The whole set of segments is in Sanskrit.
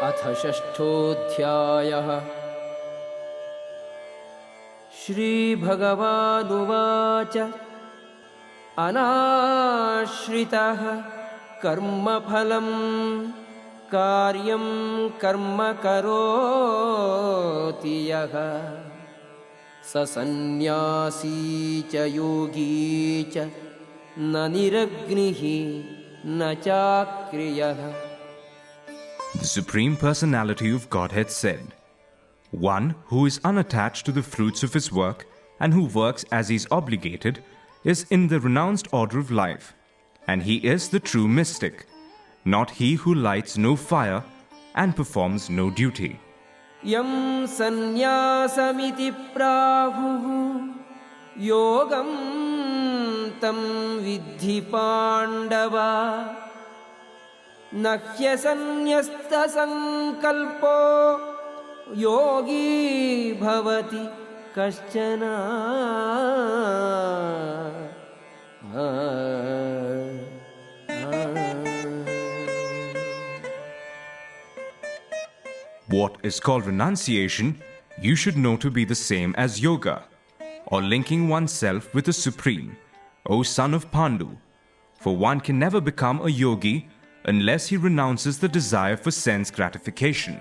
अथ षष्ठोऽध्यायः। श्रीभगवानुवाच अनाश्रितः कर्मफलं कार्यं कर्म करोति यः स सन्न्यासी च योगी च न निरग्निः न चाक्रियः। The Supreme Personality of Godhead said, "One who is unattached to the fruits of his work and who works as he is obligated is in the renounced order of life, and he is the true mystic, not he who lights no fire and performs no duty." यं सन्न्यासमिति प्राहुः योगं तं विद्धि पाण्डव, न ह्यसन्न्यस्तसङ्कल्पो योगी भवति कश्चन। What is called renunciation, you should know to be the same as yoga, or linking oneself with the Supreme, O son of Pandu, for one can never become a yogi unless he renounces the desire for sense gratification.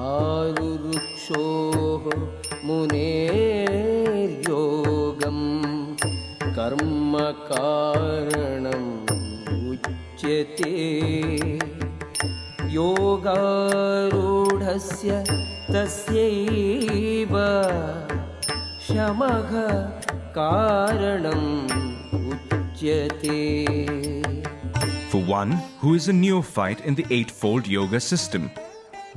आरुरुक्षोः मुनेर्योगं कर्म कारणम् उच्यते, योगारूढस्य तस्यैव शमः कारणम् उच्यते। For one who is a neophyte in the eightfold yoga system,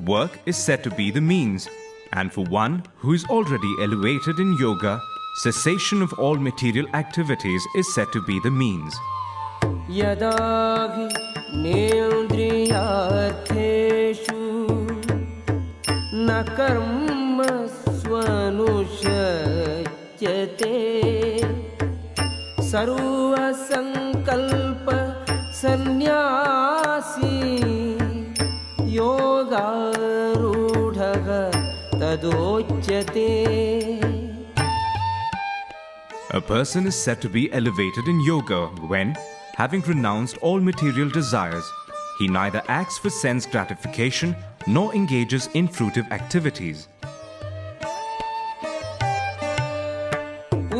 work is said to be the means, and for one who is already elevated in yoga, cessation of all material activities is said to be the means. यदा हि नेन्द्रियार्थेषु न कर्म स्वनुषज्यते, सर्वसङ्कल्प सन्न्यासी योगारूढः तदोच्यते। A person is said to be elevated in yoga when, having renounced all material desires, he neither acts for sense gratification nor engages in fruitive activities.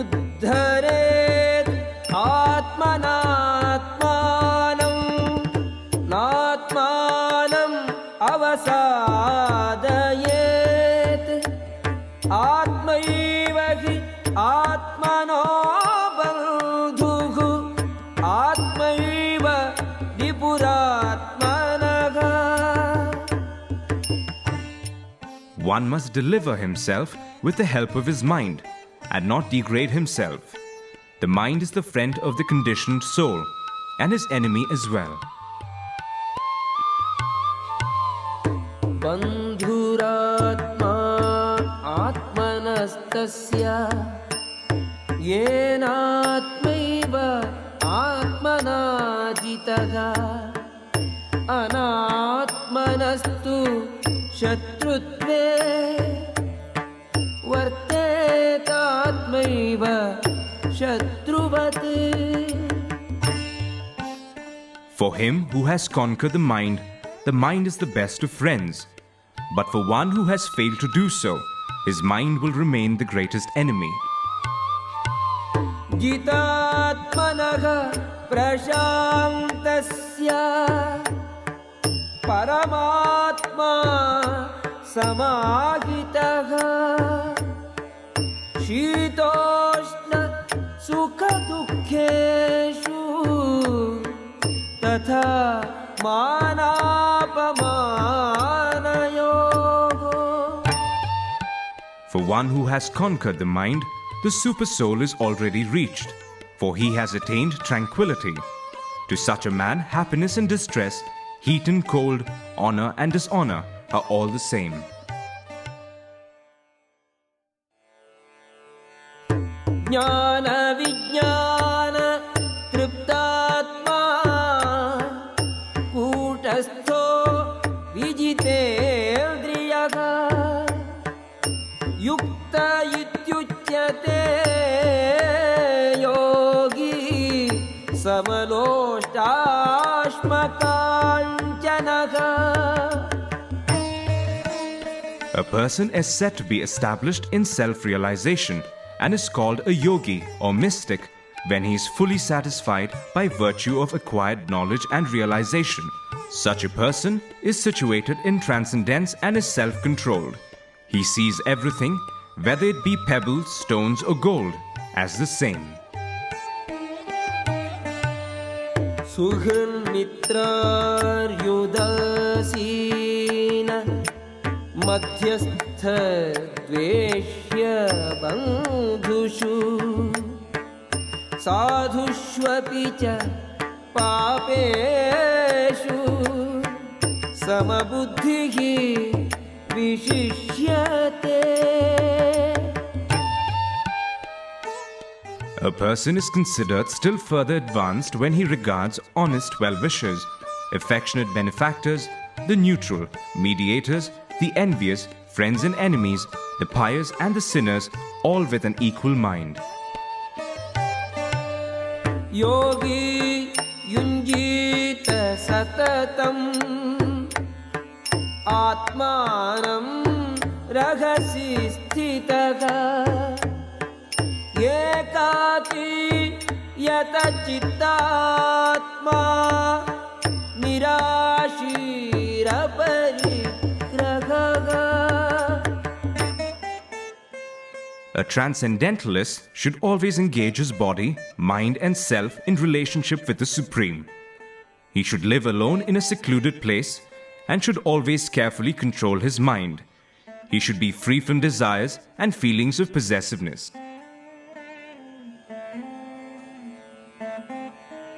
उद्धरेत् आत्मनात्मानं नात्मानम् अवसादयेत्, आत्मैव हि आत्मनो बन्धुः, आत्मैव विपुरात्मनः। One must deliver himself with the help of his mind and not degrade himself. The mind is the friend of the conditioned soul and his enemy as well. बन्धुरात्मा आत्मनस्तस्य, येनात्मैव आत्मना जितः, अनात्मनस्तु शत्रुत्वे वर्तेतात्मैव शत्रुवत्। For him who has conquered the mind is the best of friends. But for one who has failed to do so, his mind will remain the greatest enemy. जितात्मनः प्रशान्तस्य परमात्मा समाहितः, शीतोष्ण सुखदुःखेषु तथा मानापमानयोः। For one who has conquered the mind, the super soul is already reached, for he has attained tranquility. To such a man, happiness and distress, heat and cold, honor and dishonor are all the same. ज्ञान विज्ञान तृप्तात्मा कूटस्थो योगी समलोष्टाश्मकाञ्चनः. A person is said to be established in self-realization and is called a yogi or mystic when he is fully satisfied by virtue of acquired knowledge and realization. Such a person is situated in transcendence and is self-controlled. He sees everything, whether it be pebbles, stones or gold, as the same. सुहृन्मित्रार्युदासीन मध्यस्थद्वेष्य बन्धुषु साधुष्वपि च पापेषु समबुद्धिः विशिष्यते. A person is considered still further advanced when he regards honest well-wishers, affectionate benefactors, the neutral, mediators, the envious, friends and enemies, the pious and the sinners, all with an equal mind. Yogi yunjita satatam atmanam rahasi sthitaha ekaki yata chittatma nirashira parigraha. A transcendentalist should always engage his body, mind and self in relationship with the Supreme. He should live alone in a secluded place and should always carefully control his mind. He should be free from desires and feelings of possessiveness.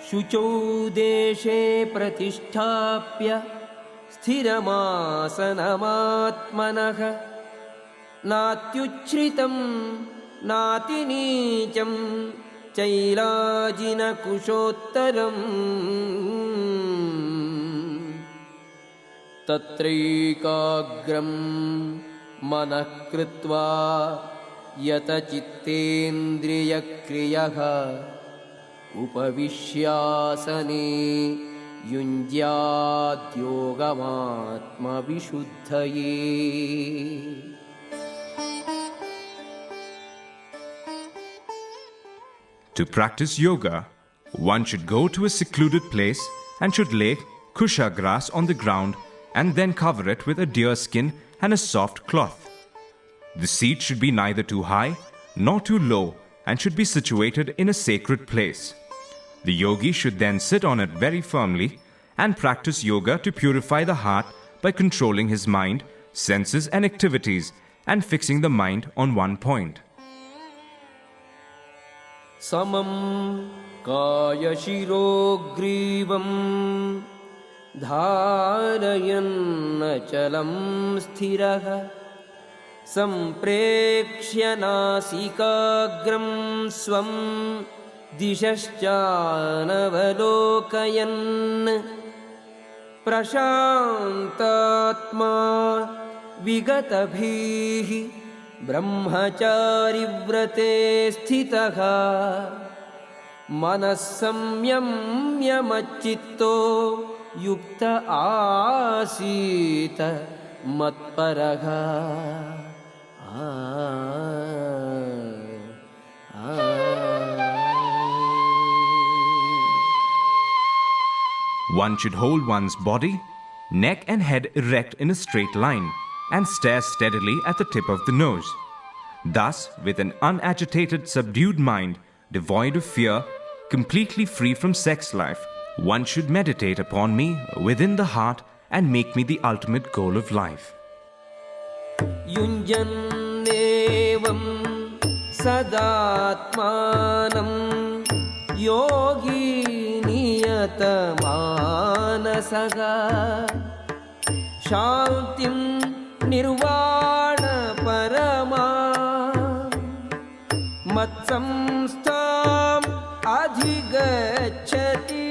शुचौ देशे प्रतिष्ठाप्य स्थिरमासनमात्मनः नात्युच्छ्रितं नातिनीचं चैलाजिनकुशोत्तरम् तत्रैकाग्रं मनः कृत्वा यतचित्तेन्द्रियक्रियः उपविश्यासने युञ्ज्याद्योगमात्मविशुद्धये. To practice yoga, one should go to a secluded place and should lay kusha grass on the ground and then cover it with a deer skin and a soft cloth. The seat should be neither too high nor too low and should be situated in a sacred place. The yogi should then sit on it very firmly and practice yoga to purify the heart by controlling his mind, senses and activities and fixing the mind on one point. समं कायशिरोग्रीवं धारयन्नचलं स्थिरः सम्प्रेक्ष्य नासिकाग्रं स्वं दिशश्चानवलोकयन् प्रशान्तात्मा विगतभीः ब्रह्मचारिव्रते स्थितः मनः संयम्य मच्चित्तो युक्त आसीत मत्परः. One should hold one's body, neck and head erect in a straight line and stare steadily at the tip of the nose. Thus, with an unagitated, subdued mind, devoid of fear, completely free from sex life, one should meditate upon me within the heart and make me the ultimate goal of life. युञ्जन्नेवं सदात्मानं योगी नियतमानसः शान्तिं निर्वाणपरमा मत्संस्थाम् अधिगच्छति.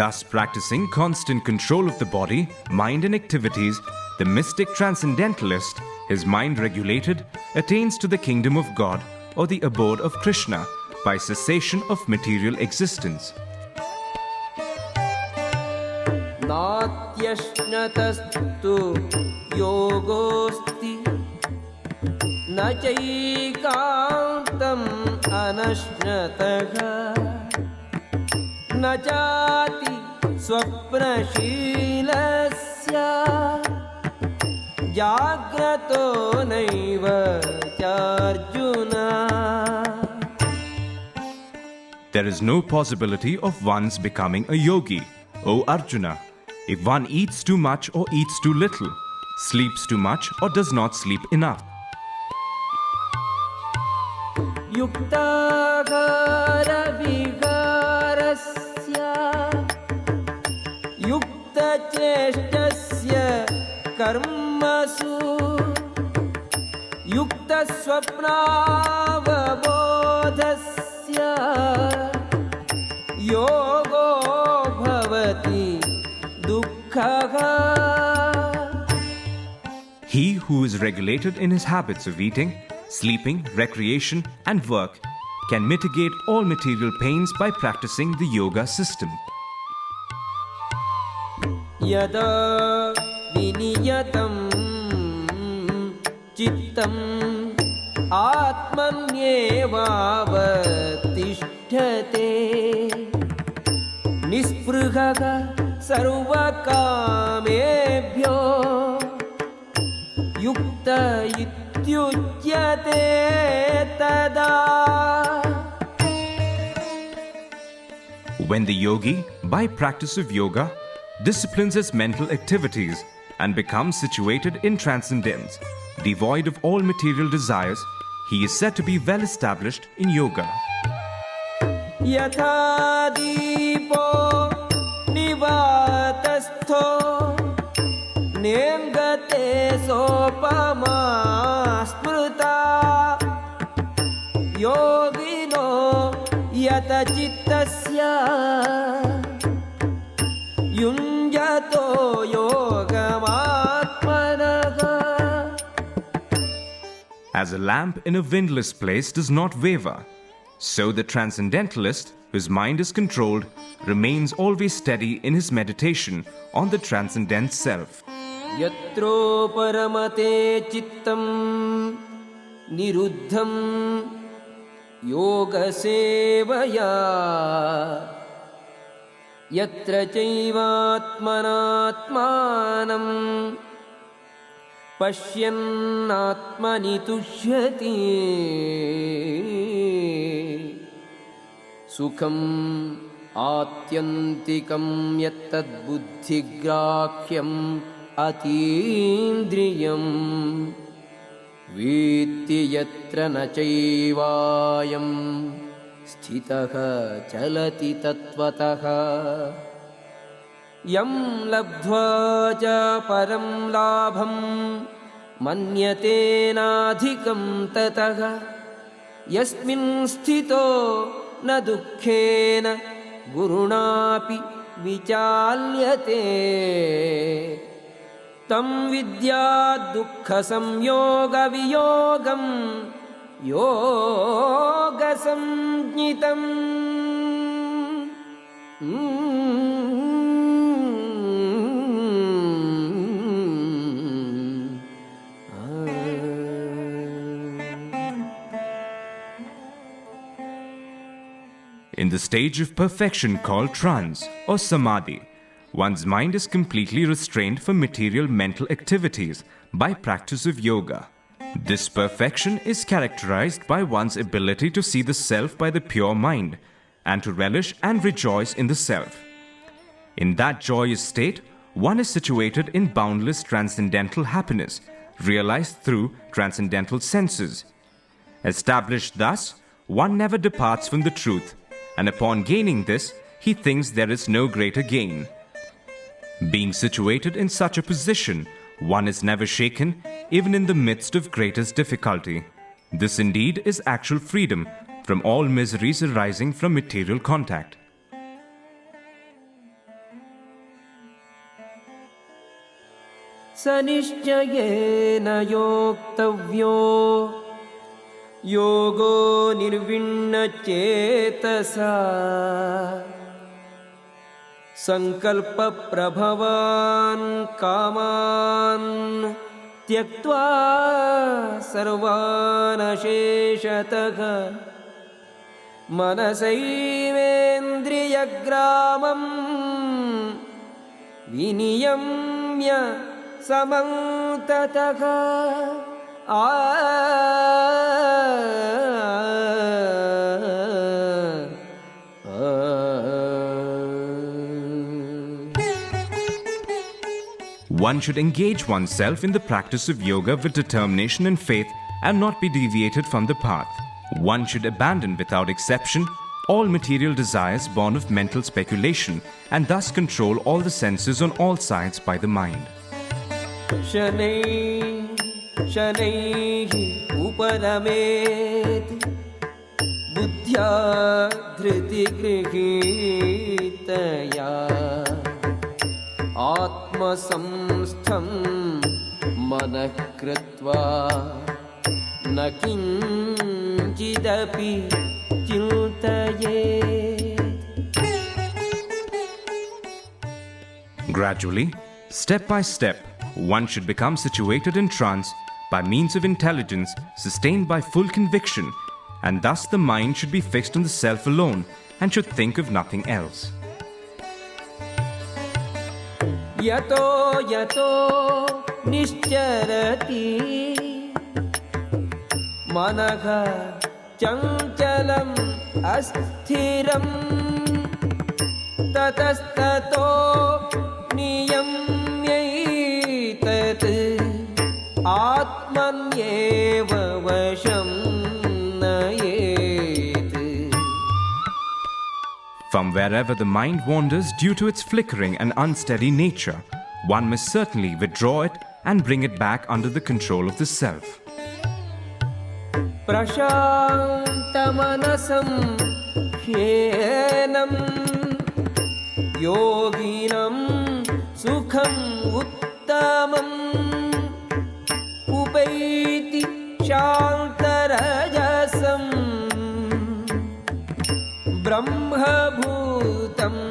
Thus, practicing constant control of the body, mind and activities, the mystic transcendentalist his mind regulated, attains to the kingdom of God or the abode of Krishna by cessation of material existence. नात्यश्नतस्तु योगोऽस्ति न चैकान्तम् अनश्नतः न चाति स्वप्नशीलस्य जाग्रतो नैव चार्जुन. There is no possibility of one's becoming a yogi, O Arjuna, if one eats too much or eats too little, sleeps too much or does not sleep enough. युक्ताहारविहारस्य युक्तचेष्टस्य कर्मसु युक्तस्वप्नावबोधस्य योगो भवति दुःखः. He who is regulated in his habits of eating, sleeping, recreation, and work can mitigate all material pains by practicing the yoga system. यदा विनियतं चित्तम् आत्मन्येवावतिष्ठते निःस्पृहः सर्वकामेभ्यो युक्त इत्युच्यते तदा. When the yogi, by practice of yoga, disciplines his mental activities and becomes situated in transcendence, devoid of all material desires, he is said to be well established in yoga. यथा दीपो निवातस्थो नेङ्गते सोपमा स्मृता योगिनो यतचित्तस्य युञ्जतो योगमात्मनः. As a lamp in a windless place does not waver, so the transcendentalist, whose mind is controlled, remains always steady in his meditation on the transcendent self. यत्रो परमते चित्तं निरुद्धं योगसेवया यत्र चैवात्मनात्मानं पश्यन्नात्मनि तुष्यति सुखम् आत्यन्तिकं यत्तद्बुद्धिग्राह्यम् अतीन्द्रियं वेत्ति यत्र न चैवायं स्थितः चलति तत्त्वतः. यं लब्ध्वा च परं लाभं मन्यते नाधिकं ततः यस्मिन् स्थितो न दुःखेन गुरुणापि विचाल्यते तं विद्या दुःखसंयोगवियोगं योगसंज्ञितम्. In the stage of perfection called trance or samadhi, one's mind is completely restrained from material mental activities by practice of yoga. This perfection is characterized by one's ability to see the self by the pure mind and to relish and rejoice in the self. In that joyous state, one is situated in boundless transcendental happiness, realized through transcendental senses. Established thus, one never departs from the truth, and upon gaining this, he thinks there is no greater gain. Being situated in such a position, one is never shaken, even in the midst of greatest difficulty. This indeed is actual freedom from all miseries arising from material contact. स निश्चयेन योक्तव्यो योगो निर्विण्णचेतसा संकल्पप्रभवान् कामान् त्यक्त्वा सर्वान् शेषतः मनसैवेन्द्रियग्रामं विनियम्य समन्ततः One should engage oneself in the practice of yoga with determination and faith and not be deviated from the path. One should abandon without exception all material desires born of mental speculation and thus control all the senses on all sides by the mind. शनैः उपरमेत् बुद्ध्या धृतिगृहीतया आत्मसंस्थं मनः कृत्वा न किञ्चिदपि चिन्तयेत्. Gradually, step by step, one should become situated in trance by means of intelligence sustained by full conviction, and thus the mind should be fixed on the self alone and should think of nothing else. यतो यतो निश्चरति मनः चञ्चलम् अस्थिरं ततस्ततो नियम्यैतत् आत्मन्येव वशं नयेत्. From wherever the mind wanders due to its flickering and unsteady nature, one must certainly withdraw it and bring it back under the control of the self. प्रशान्तमनसं ह्येनं योगिनं सुखम् उत्तमम् उपैति शान्तरजसम् ब्रह्मभूतम्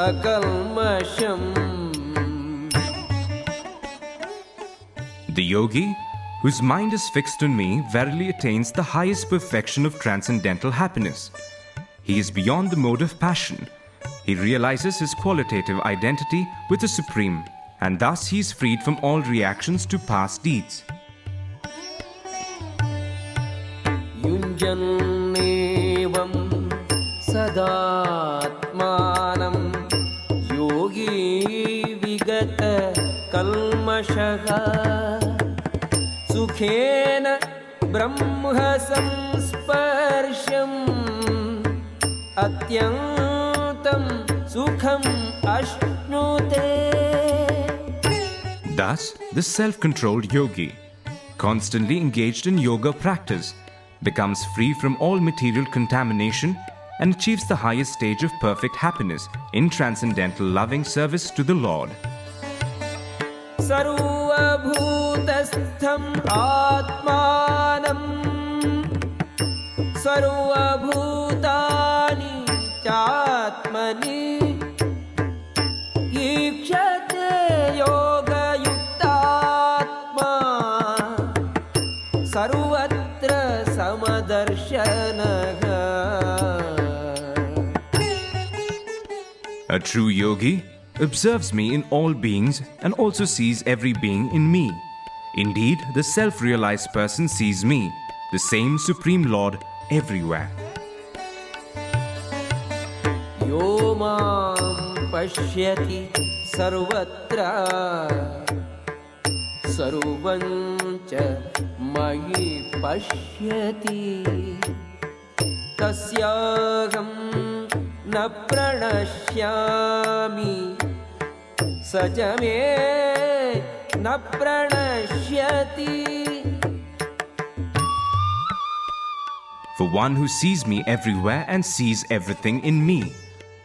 अकल्मषम्. The yogi, whose mind is fixed on me, verily attains the highest perfection of transcendental happiness. He is beyond the mode of passion. He realizes his qualitative identity with the Supreme, and thus he is freed from all reactions to past deeds. युञ्जन्नेवं सदात्मानं योगी विगत कल्मषः सुखेन ब्रह्म संस्पर्शम् अत्यन्तं सुखम् अश्नुते. Thus, the self-controlled yogi, constantly engaged in yoga practice, becomes free from all material contamination and achieves the highest stage of perfect happiness in transcendental loving service to the Lord. सर्वभूतस्थम् आत्मानं सर्वभूतानि चात्मनि ईक्षते योगयुक्तात्मा सर्वत्र समदर्शनः. A true yogi observes me in all beings and also sees every being in me. Indeed, the self-realized person sees me, the same Supreme Lord, everywhere. यो मां पश्यति सर्वत्र सर्वं च मयि पश्यति तस्याहं न प्रणश्यामि स च मे न प्रणश्यति. For one who sees me everywhere and sees everything in me,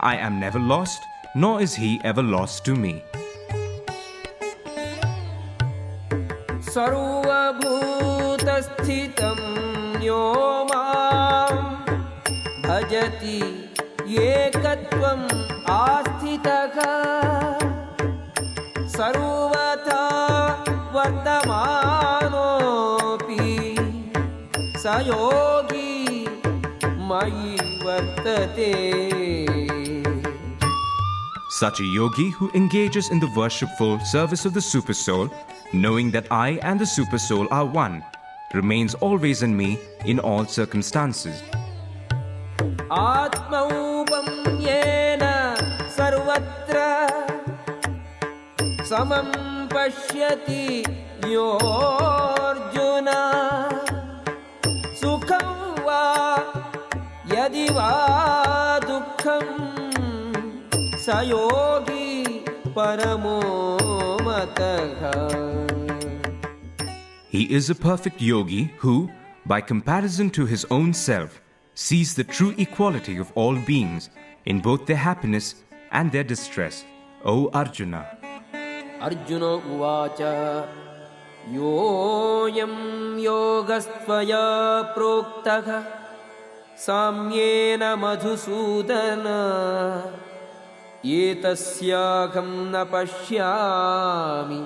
I am never lost, nor is he ever lost to me. सर्वभूतस्थितं यो मां भजति एकत्वम् आस्थितः सर्वथा वर्तमानोऽपि स योगी मयि वर्तते. Such a yogi who engages in the worshipful service of the Supersoul, knowing that I and the Supersoul are one, remains always in me in all circumstances. आत्मौपम्येन सर्वत्र समं पश्यति योऽर्जुन सुखं वा यदि वा दुःखं स योगी परमो मतः. He is a perfect yogi who, by comparison to his own self, sees the true equality of all beings in both their happiness and their distress. O Arjuna. अर्जुनो उवाच योऽयं योगस्त्वया प्रोक्तः साम्येन मधुसूदन एतस्याहं न पश्यामि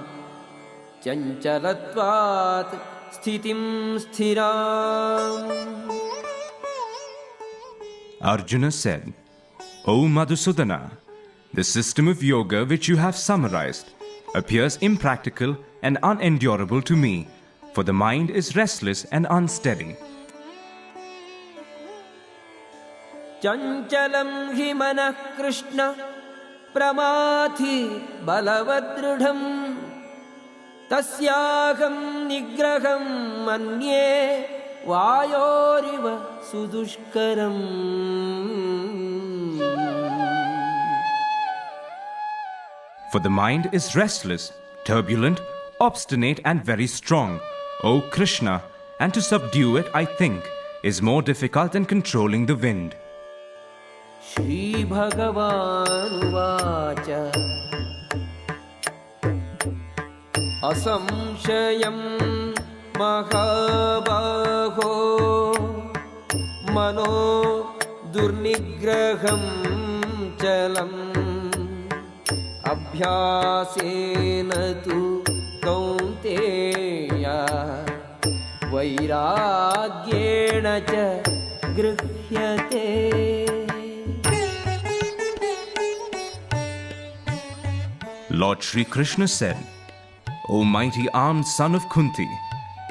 चञ्चलत्वात् स्थितिं स्थिराम्. Arjuna said, O Madhusudana, the system of yoga which you have summarized appears impractical and unendurable to me, for the mind is restless and unsteady. चञ्चलं हि मनः कृष्ण प्रमाथि बलवदृढम् तस्याहं निग्रहं मन्ये वायोरिव सुदुष्करम्. For the mind is restless, turbulent, obstinate and very strong, O Krishna, and to subdue it, I think, is more difficult than controlling the wind. Shri Bhagavanuvacha Asamshayam Mahabaho Mano Durnigraham Chalam Abhyasena tu Kaunteya Vairagyena cha Grihyate. Lord Shri Krishna said, O mighty armed son of Kunti,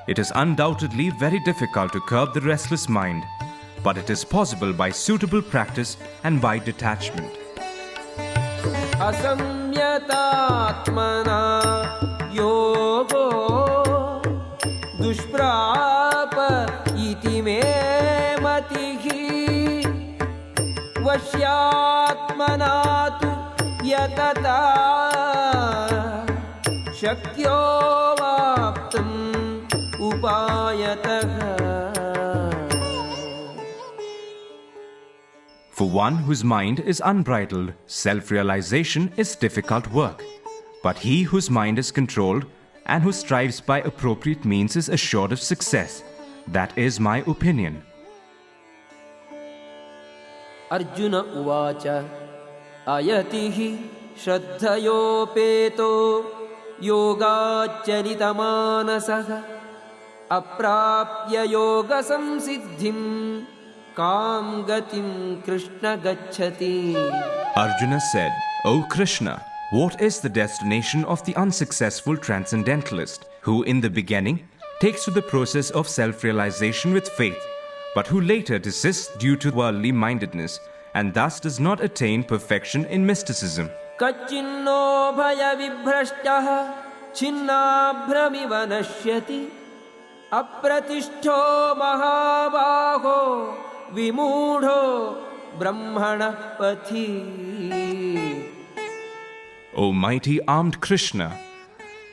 it is undoubtedly very difficult to curb the restless mind, but it is possible by suitable practice and by detachment. Asamyatatmana yogo dushprapa iti me matihi vashyatmana tu yatata shakyo vaptam upayataha. For one whose mind is unbridled, self-realization is difficult work. But he whose mind is controlled and who strives by appropriate means is assured of success. That is my opinion. Arjuna uvacha ayatihi shraddhayopeto yogacharitamanasah aprapya yoga samsiddhim Kam gatim Krishna gacchati. Arjuna said, O Krishna, what is the destination of the unsuccessful transcendentalist, who in the beginning takes to the process of self-realization with faith, but who later desists due to worldly mindedness, and thus does not attain perfection in mysticism? Kachinno bhaya vibhrashtaha chinnabhramiva nashyati apratishto mahabaho Vimudho Brahmana Pathi. O mighty armed Krishna,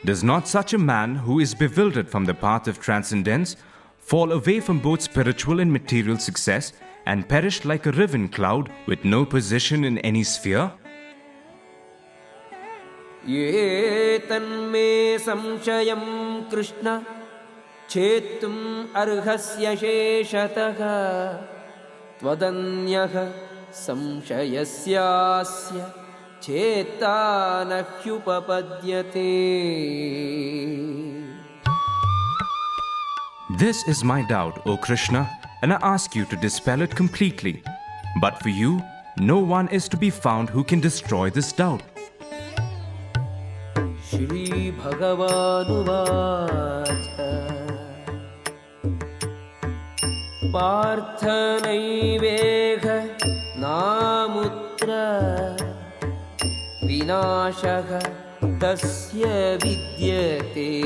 does not such a man who is bewildered from the path of transcendence fall away from both spiritual and material success and perish like a riven cloud with no position in any sphere? ये तन्मे संशयं कृष्ण छेत्तुम् अर्हस्य शेषतः त्वदन्यः संशयस्यास्य चेत्ता न ह्युपपद्यते. This is my doubt, O Krishna, and I ask you to dispel it completely. But for you, no one is to be found who can destroy this doubt. Shri Bhagavanuvāca Parthanaiveha Namutra Vinashaha Tasya Vidyate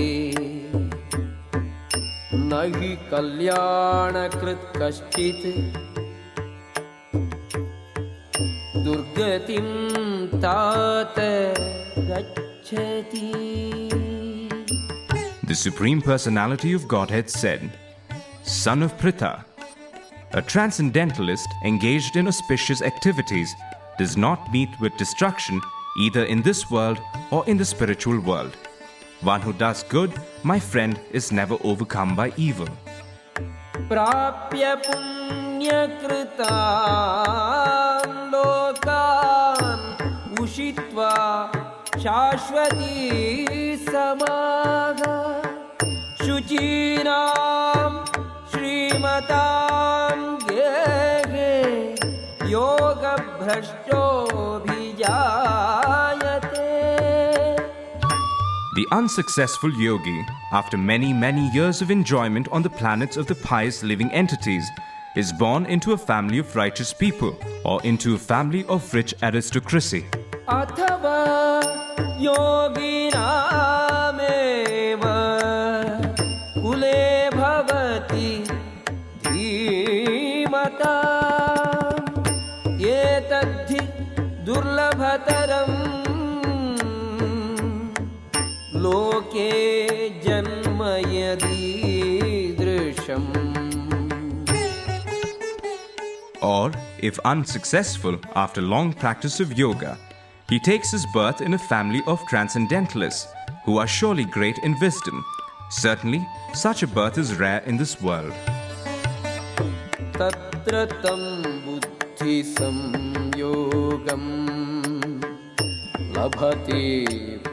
Nahi Kalyana Krit Kaschit Durgatim Tata Gacchati. The Supreme Personality of Godhead said, Son of Pritha, a transcendentalist engaged in auspicious activities does not meet with destruction either in this world or in the spiritual world. One who does good, my friend, is never overcome by evil. Prapya punya kritan lokan ushitva shashvati samaga shuchinam shrimatam gehe yoga bhrashto bhijayate. The unsuccessful yogi, after many years of enjoyment on the planets of the pious living entities, is born into a family of righteous people or into a family of rich aristocracy. Athava yoginameva kule bhavati dhimata etadhi durlabhataram loke janma yadidrisham. Or, if unsuccessful after long practice of yoga, he takes his birth in a family of transcendentalists who are surely great in wisdom. Certainly, such a birth is rare in this world. Tatra tam buddhi samyogam labhati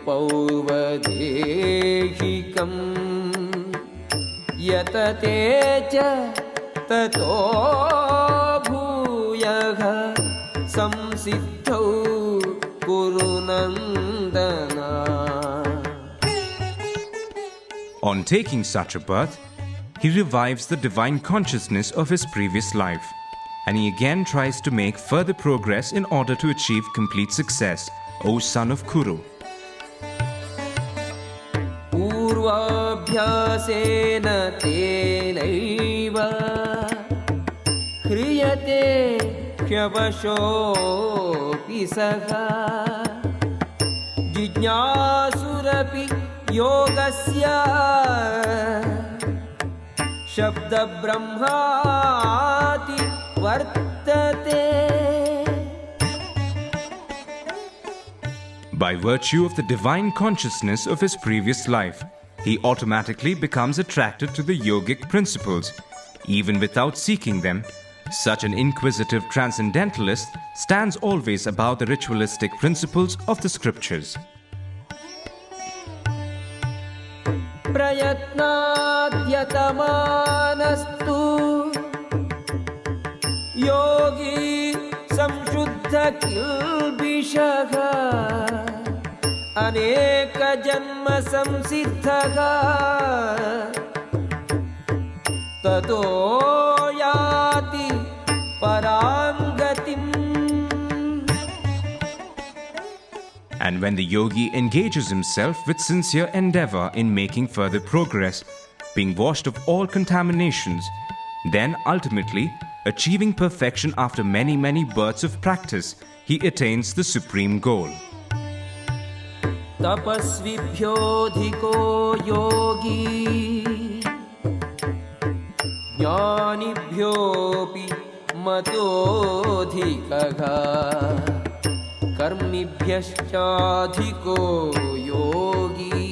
pauvadehikam yatate cha tato bhuyaha samsiddhau kurunandana. On taking such a birth, he revives the divine consciousness of his previous life, and he again tries to make further progress in order to achieve complete success, O son of Kuru. Purvabhyasena tenaiva hriyate hyavashopi saha jijñāsurapi yogasya shabda brahmati vartate. By virtue of the divine consciousness of his previous life, he automatically becomes attracted to the yogic principles. Even without seeking them, such an inquisitive transcendentalist stands always above the ritualistic principles of the scriptures. Prayatnadyatamaanastu yogi samshuddha kilbishaha aneka janma samsiddhaga tato yati parangatim. And when the yogi engages himself with sincere endeavor in making further progress, being washed of all contaminations, then ultimately, achieving perfection after many births of practice, he attains the supreme goal. Tapasvibhyodhiko yogi jnanibhyopi matodhikaha कर्मिभ्यश्चाधिको योगी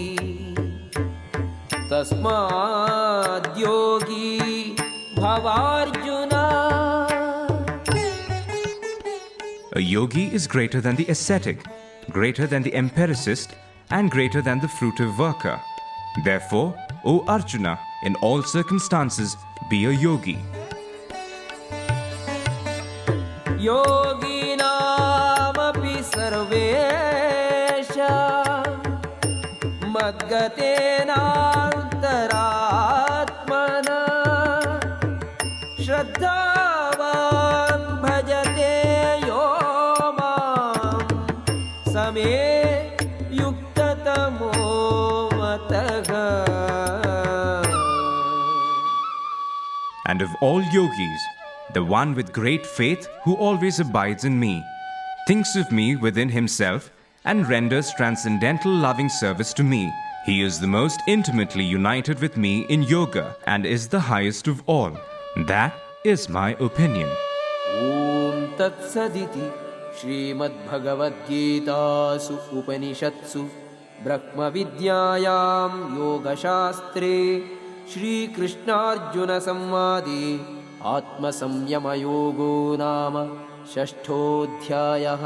तस्माद्योगी भवार्जुन. A yogi is greater than the ascetic, greater than the empiricist, and greater than the fruitive worker. Therefore, O Arjuna, in all circumstances, be a yogi. योगिनामपि सर्वेषां मद्गतेनान्तरात्मना श्रद्धावान् भजते यो मां समे युक्ततमो मतः. And of all yogis, the one with great faith who always abides in me, thinks of me within himself, and renders transcendental loving service to me. He is the most intimately united with me in yoga and is the highest of all. That is my opinion. ॐ तत्सदिति श्रीमद्भगवद्गीतासु उपनिषत्सु ब्रह्मविद्यायां योगशास्त्रे श्रीकृष्णार्जुनसंवादे आत्मसंयमयोगो नाम 6ठोऽध्यायः.